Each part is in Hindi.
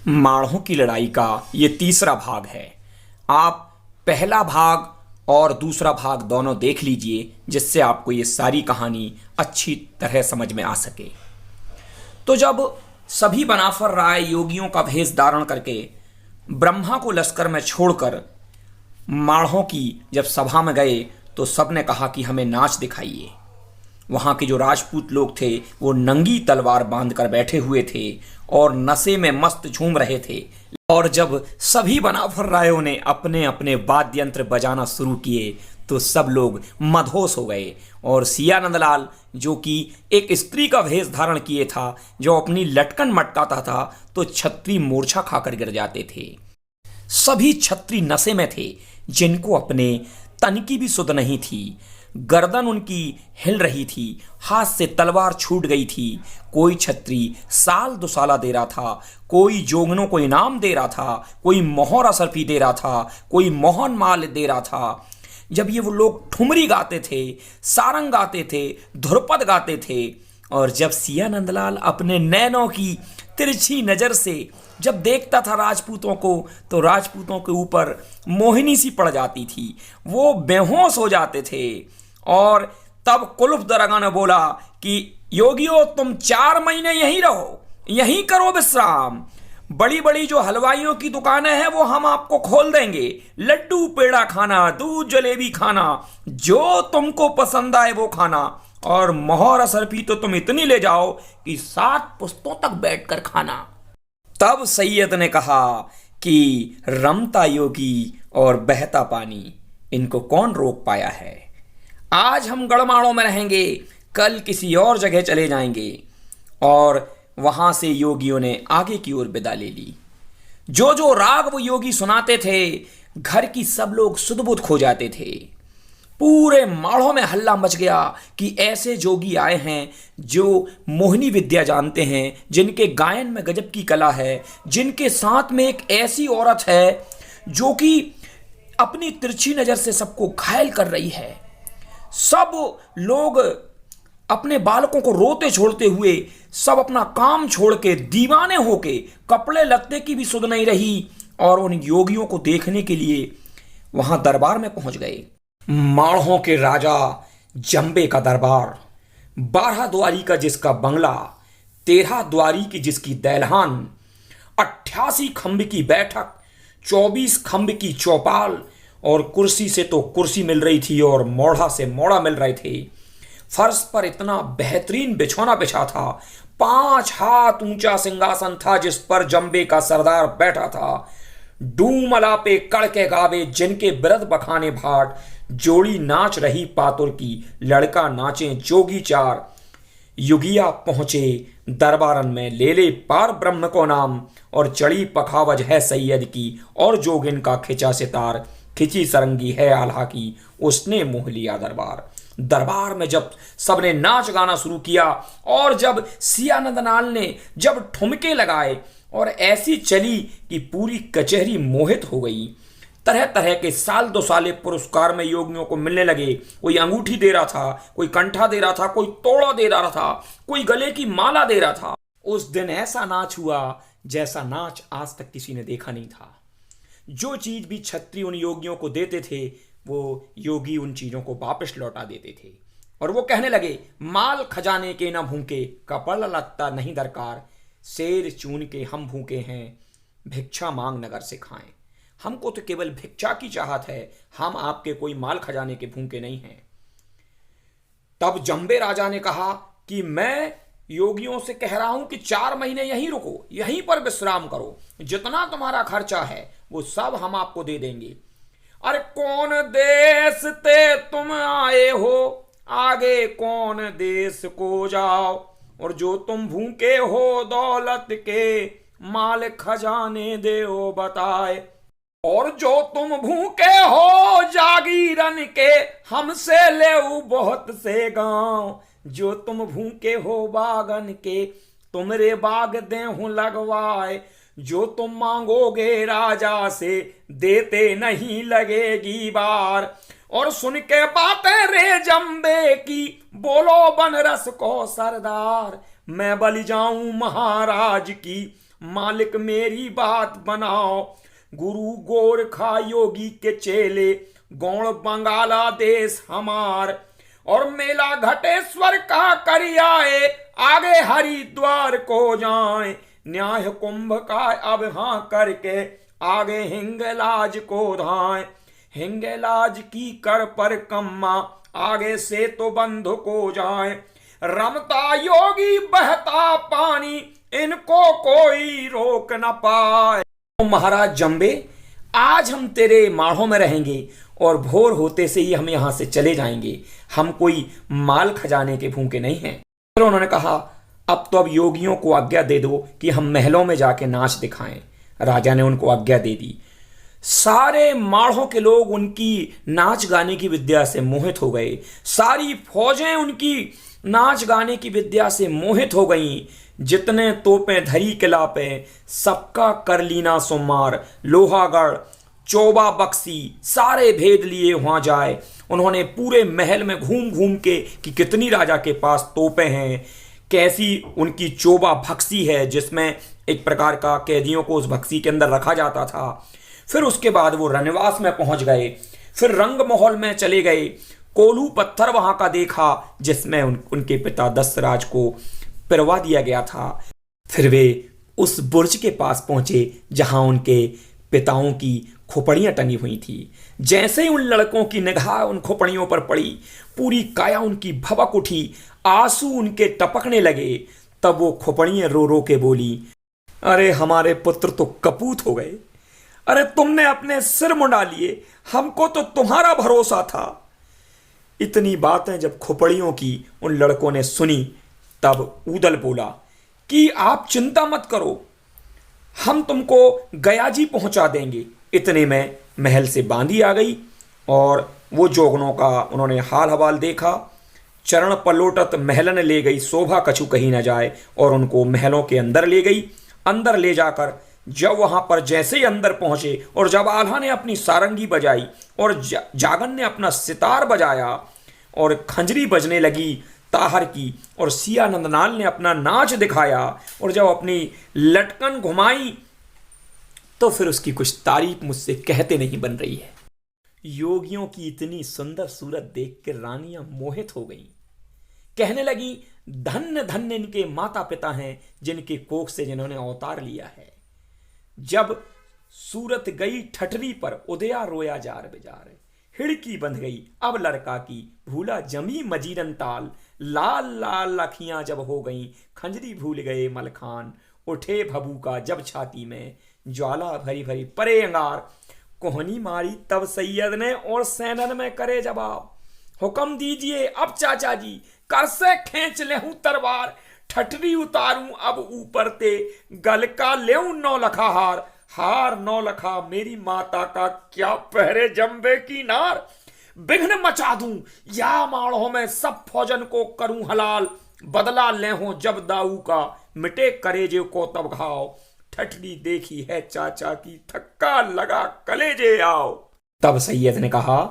माड़ों की लड़ाई का ये तीसरा भाग है। आप पहला भाग और दूसरा भाग दोनों देख लीजिए, जिससे आपको ये सारी कहानी अच्छी तरह समझ में आ सके। तो जब सभी बनाफर राय योगियों का भेष धारण करके ब्रह्मा को लश्कर में छोड़कर माड़ों की जब सभा में गए, तो सबने कहा कि हमें नाच दिखाइए। वहां के जो राजपूत लोग थे वो नंगी तलवार बांध कर बैठे हुए थे और नशे में मस्त झूम रहे थे। और जब सभी बनाफर रायों ने अपने अपने वाद्य यंत्र बजाना शुरू किए, तो सब लोग मदहोश हो गए। और सिया नंदलाल, जो कि एक स्त्री का भेष धारण किए था, जो अपनी लटकन मटकाता था, तो छत्री मूर्छा खाकर गिर जाते थे। सभी छत्री नशे में थे, जिनको अपने तन की भी सुध नहीं थी। गर्दन उनकी हिल रही थी, हाथ से तलवार छूट गई थी। कोई छत्री साल दुसाला दे रहा था, कोई जोगनों को इनाम दे रहा था, कोई मोहर असरफी दे रहा था, कोई मोहन माल दे रहा था। जब ये वो लोग ठुमरी गाते थे, सारंग गाते थे, ध्रुपद गाते थे, और जब सिया नंदलाल अपने नैनों की तिरछी नजर से जब देखता था राजपूतों को, तो राजपूतों के ऊपर मोहिनी सी पड़ जाती थी, वो बेहोश हो जाते थे। और तब कुलुफ दरगाह ने बोला कि योगियों, तुम 4 महीने यहीं रहो, यहीं करो विश्राम। बड़ी बड़ी जो हलवाइयों की दुकानें हैं वो हम आपको खोल देंगे। लड्डू पेड़ा खाना, दूध जलेबी खाना, जो तुमको पसंद आए वो खाना। और मोहर असरफी तो तुम इतनी ले जाओ कि 7 पुश्तों तक बैठकर खाना। तब सैयद ने कहा कि रमता योगी और बहता पानी, इनको कौन रोक पाया है। आज हम गढ़माड़ों में रहेंगे, कल किसी और जगह चले जाएंगे। और वहां से योगियों ने आगे की ओर विदा ले ली। जो जो राग वो योगी सुनाते थे, घर की सब लोग सुध-बुध खो जाते थे। पूरे माड़ों में हल्ला मच गया कि ऐसे जोगी आए हैं जो मोहिनी विद्या जानते हैं, जिनके गायन में गजब की कला है, जिनके साथ में एक ऐसी औरत है जो कि अपनी तिरछी नजर से सबको घायल कर रही है। सब लोग अपने बालकों को रोते छोड़ते हुए, सब अपना काम छोड़ के दीवाने होके, कपड़े लत्ते की भी सुध नहीं रही, और उन योगियों को देखने के लिए वहां दरबार में पहुंच गए। माड़ों के राजा जंबे का दरबार, 12 द्वारी का जिसका बंगला, 13 द्वारी की जिसकी दैलहान, 88 खंभ की बैठक, 24 खंभ की चौपाल, और कुर्सी से तो कुर्सी मिल रही थी और मोढ़ा से मोढ़ा मिल रहे थे। फर्श पर इतना बेहतरीन बिछौना बिछा था, 5 हाथ ऊंचा सिंहासन था जिस पर जंबे का सरदार बैठा था। डूमला पे कड़के गावे जिनके बिरद बखाने भाट, जोड़ी नाच रही पातुर की, लड़का नाचे जोगी चार। युगिया पहुंचे दरबारन में, ले ले पार ब्रह्म को नाम, और चढ़ी पखावज है सैयद की, और जोगिन का खिंचा सितार, खिंची सरंगी है आल्हा की, उसने मोह लिया दरबार। दरबार में जब सबने नाच गाना शुरू किया, और जब सिया नंदलाल ने जब ठुमके लगाए, और ऐसी चली कि पूरी कचहरी मोहित हो गई। तरह तरह के साल दो साले पुरस्कार में योगियों को मिलने लगे। कोई अंगूठी दे रहा था, कोई कंठा दे रहा था, कोई तोड़ा दे रहा था, कोई गले की माला दे रहा था। उस दिन ऐसा नाच हुआ जैसा नाच आज तक किसी ने देखा नहीं था। जो चीज भी छत्री उन योगियों को देते थे, वो योगी उन चीजों को वापस लौटा देते थे। और वो कहने लगे, माल खजाने के न भूखे, कपड़ लत्ता नहीं दरकार, शेर चून के हम भूखे हैं, भिक्षा मांग नगर से खाएं। हमको तो केवल भिक्षा की चाहत है, हम आपके कोई माल खजाने के भूखे नहीं हैं। तब जंबे राजा ने कहा कि मैं योगियों से कह रहा हूं कि 4 महीने यहीं रुको, यहीं पर विश्राम करो, जितना तुम्हारा खर्चा है वो सब हम आपको दे देंगे। अरे कौन देश ते तुम आए हो, आगे कौन देश को जाओ, और जो तुम भूखे हो दौलत के, माल खजाने देओ बताए। और जो तुम भूखे हो जागीरन के, हमसे ले बहुत से गांव, जो तुम भूखे हो बागन के, तुमरे बाग देहूं लगवाए। जो तुम मांगोगे राजा से, देते नहीं लगेगी बार। और सुन के बातें रे जंबे की, बोलो बनरस को सरदार, मैं बलि जाऊं महाराज की, मालिक मेरी बात बनाओ। गुरु गोरखा योगी के चेले, गौड़ बंगाला देश हमार, और मेला घटेश्वर का कर आए, आगे हरिद्वार को जाए। न्याय कुंभ का अब हाँ करके, आगे हिंगलाज को धाए। हिंगलाज की कर पर कम्मा, आगे से तो बंध को जाए। रमता योगी बहता पानी, इनको कोई रोक न पाए। तो महाराज जंबे, आज हम तेरे माढ़ों में रहेंगे और भोर होते से ही हम यहां से चले जाएंगे। हम कोई माल खजाने के भूखे नहीं हैं। फिर उन्होंने कहा, अब योगियों को आज्ञा दे दो कि हम महलों में जाके नाच दिखाएं। राजा ने उनको आज्ञा दे दी। सारे माढ़ों के लोग उनकी नाच गाने की विद्या से मोहित हो गए। सारी फौजें उनकी नाच गाने की विद्या से मोहित हो गईं। जितने तोपें धरी किला पे, सबका कर लीना सुमार। लोहागढ़, चौबा बक्सी, सारे भेद लिए वहां जाए। उन्होंने पूरे महल में घूम घूम के कि कितनी राजा के पास तोपें हैं, कैसी उनकी चौबा भक्सी है जिसमें एक प्रकार का कैदियों को उस भक्सी के अंदर रखा जाता था। फिर उसके बाद वो रनवास में पहुंच गए। फिर रंग महल में चले गए। कोलू पत्थर वहां का देखा जिसमें उनके पिता दशराज को पिरवा दिया गया था। फिर वे उस बुर्ज के पास पहुंचे जहां उनके पिताओं की खोपड़ियां टंगी हुई थी। जैसे ही उन लड़कों की निगाह उन खोपड़ियों पर पड़ी, पूरी काया उनकी भबक उठी, आंसू उनके टपकने लगे। तब वो खोपड़ियां रो रो के बोली, अरे हमारे पुत्र तो कपूत हो गए। अरे तुमने अपने सिर मुंडा लिए, हमको तो तुम्हारा भरोसा था। इतनी बातें जब खोपड़ियों की उन लड़कों ने सुनी, तब ऊदल बोला कि आप चिंता मत करो, हम तुमको गयाजी पहुंचा देंगे। इतने में महल से बांदी आ गई और वो जोगनों का उन्होंने हाल हवाल देखा। चरण पलोटत महलन ले गई, शोभा कछु कहीं न जाए, और उनको महलों के अंदर ले गई। अंदर ले जाकर जब वहां पर जैसे ही अंदर पहुंचे और जब आल्हा ने अपनी सारंगी बजाई और जागन ने अपना सितार बजाया और खंजरी बजने लगी ताहर की, और सिया नंदलाल ने अपना नाच दिखाया और जब अपनी लटकन घुमाई, तो फिर उसकी कुछ तारीफ मुझसे कहते नहीं बन रही है। योगियों की इतनी सुंदर सूरत देख कर रानियां मोहित हो गईं। कहने लगी, धन्य धन्य इनके माता पिता हैं जिनके कोख से जिन्होंने अवतार लिया है। जब सूरत गई ठठरी पर, उदया रोया जार बेजार। हिड़की बंध गई अब लड़का की, भूला जमी मजीरन ताल। लाल लाल अखियां जब हो गईं, खंजरी भूल गए मलखान। उठे भबू का जब छाती में, ज्वाला भरी भरी परे अंगार। कोहनी मारी तब सैयद ने और सैनन में करे जवाब। हुक्म दीजिए अब चाचा जी, कर से खींच लेहूं तलवार। ठठरी उतारूं अब ऊपर ते, गल का लेऊं 9 लखा हार। हार 9 लखा मेरी माता का, क्या पहरे जंबे की नार। विघ्न मचा दूं या माड़ों में, सब फौजन को करूं हलाल। बदला ले हो जब दाऊ का, मिटे करेजे को तब घाव। ठठरी देखी है चाचा की, थक्का लगा कलेजे आओ। तब सैयद ने कहा,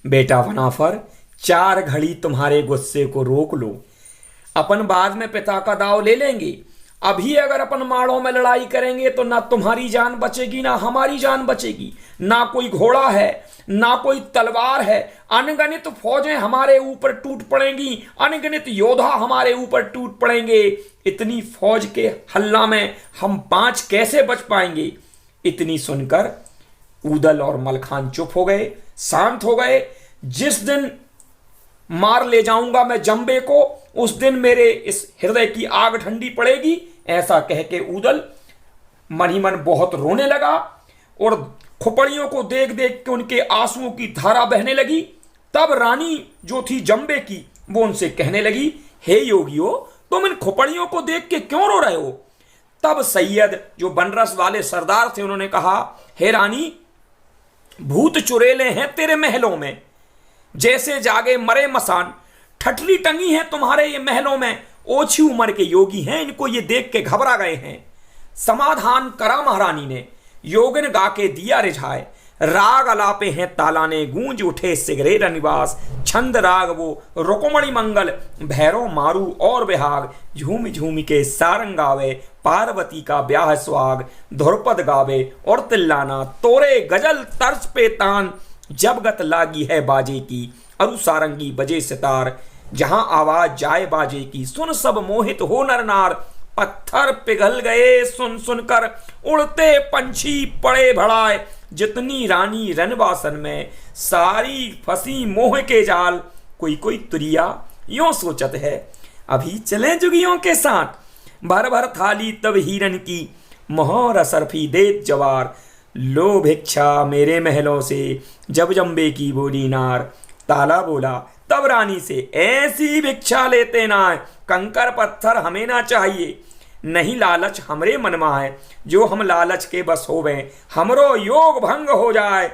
बेटा वनाफर, 4 घड़ी तुम्हारे गुस्से को रोक लो, अपन बाद में पिता का दाव ले लेंगे। अभी अगर अपन माड़ों में लड़ाई करेंगे तो ना तुम्हारी जान बचेगी ना हमारी जान बचेगी। ना कोई घोड़ा है ना कोई तलवार है, अनगिनत फौजें हमारे ऊपर टूट पड़ेंगी, अनगिनत योद्धा हमारे ऊपर टूट पड़ेंगे। इतनी फौज के हल्ला में हम 5 कैसे बच पाएंगे। इतनी सुनकर ऊदल और मलखान चुप हो गए, शांत हो गए। जिस दिन मार ले जाऊंगा मैं जंबे को, उस दिन मेरे इस हृदय की आग ठंडी पड़ेगी। ऐसा कह के ऊदल मन ही मन बहुत रोने लगा और खोपड़ियों को देख देख के उनके आंसुओं की धारा बहने लगी। तब रानी जो थी जंबे की, वो उनसे कहने लगी, हे योगियों, तुम इन खोपड़ियों को देख के क्यों रो रहे हो। तब सैयद जो बनरस वाले सरदार थे, उन्होंने कहा, हे रानी, भूत चुड़ैले हैं तेरे महलों में, जैसे जागे मरे मसान। ठठरी टंगी है तुम्हारे ये महलों में, ओछी उम्र के योगी हैं, इनको ये देख के घबरा गए हैं। समाधान करा महारानी ने, योगिन गा के दिया रिझाए। राग अलापे हैं तालाने, गूंज उठे सिगरे रनिवास। छंद राग वो रुक्मणी मंगल भैरव मारू और बिहाग, झूम झूम के सारंग गावे पार्वती का ब्याह स्वाग, ध्रुपद गावे और तिल्लाना तोरे गजल तर्ज पे तान, जब गत लागी है बाजे की अरु सारंगी बजे सितार, जहां आवाज जाए बाजे की सुन सब मोहित हो नर नार, पत्थर पिघल गए सुन सुनकर उड़ते पंछी पड़े भड़ाए, जितनी रानी रनवासन में सारी फंसी मोह के जाल, कोई कोई तुरिया यों सोचत है अभी चले जुगियों के साथ, भर भर थाली तब हिरन की मोहर असरफी देत जवार, लो भिक्षा मेरे महलों से जब जम्बे की बोली नार, ताला बोला तब रानी से ऐसी भिक्षा लेते ना है, कंकर पत्थर हमें ना चाहिए, नहीं लालच हमरे मनमा है, जो हम लालच के बस होवे हमरो योग भंग हो जाए,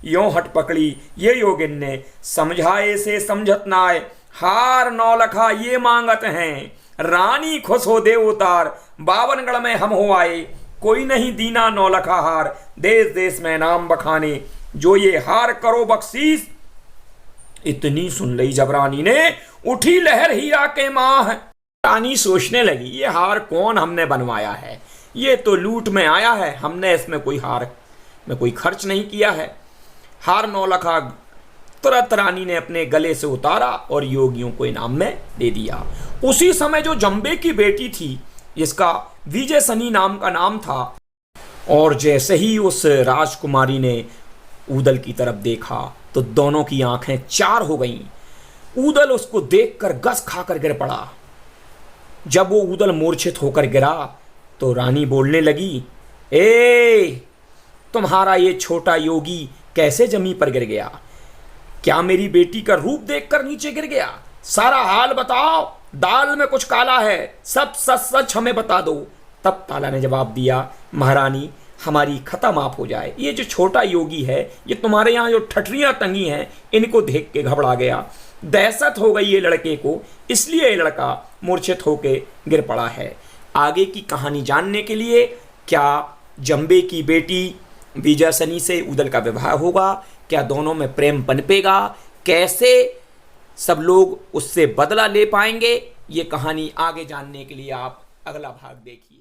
यों हट पकड़ी ये योगिन ने समझाए से समझत ना आए, हार नौलखा ये मांगत हैं रानी खुश हो दे उतार, बावनगढ़ में हम हो आए कोई नहीं दीना नौलखा हार, देश देश में नाम बखाने जो ये हार करो बख्शीश, इतनी सुन ली जब रानी ने उठी लहर हीरा के माह, रानी सोचने लगी ये हार कौन हमने बनवाया है, ये तो लूट में आया है, हमने इसमें कोई हार में कोई खर्च नहीं किया है। हार नौलखा तुरंत रानी ने अपने गले से उतारा और योगियों को इनाम में दे दिया। उसी समय जो जम्बे की बेटी थी जिसका विजय सनी नाम का नाम था, और जैसे ही उस राजकुमारी ने ऊदल की तरफ देखा तो दोनों की आंखें चार हो गईं। ऊदल उसको देखकर गस खाकर गिर पड़ा। जब वो ऊदल मूर्छित होकर गिरा तो रानी बोलने लगी, ए तुम्हारा ये छोटा योगी कैसे जमीन पर गिर गया? क्या मेरी बेटी का रूप देखकर नीचे गिर गया? सारा हाल बताओ, दाल में कुछ काला है, सब सच सच हमें बता दो। तब ताला ने जवाब दिया, महारानी हमारी खता माफ हो जाए, ये जो छोटा योगी है ये तुम्हारे यहाँ जो ठठरियाँ टंगी हैं इनको देख के घबरा गया, दहशत हो गई ये लड़के को, इसलिए ये लड़का मूर्छित होके गिर पड़ा है। आगे की कहानी जानने के लिए क्या जम्बे की बेटी विजयसनी से ऊदल का विवाह होगा, क्या दोनों में प्रेम पनपेगा, कैसे सब लोग उससे बदला ले पाएंगे, ये कहानी आगे जानने के लिए आप अगला भाग देखिए।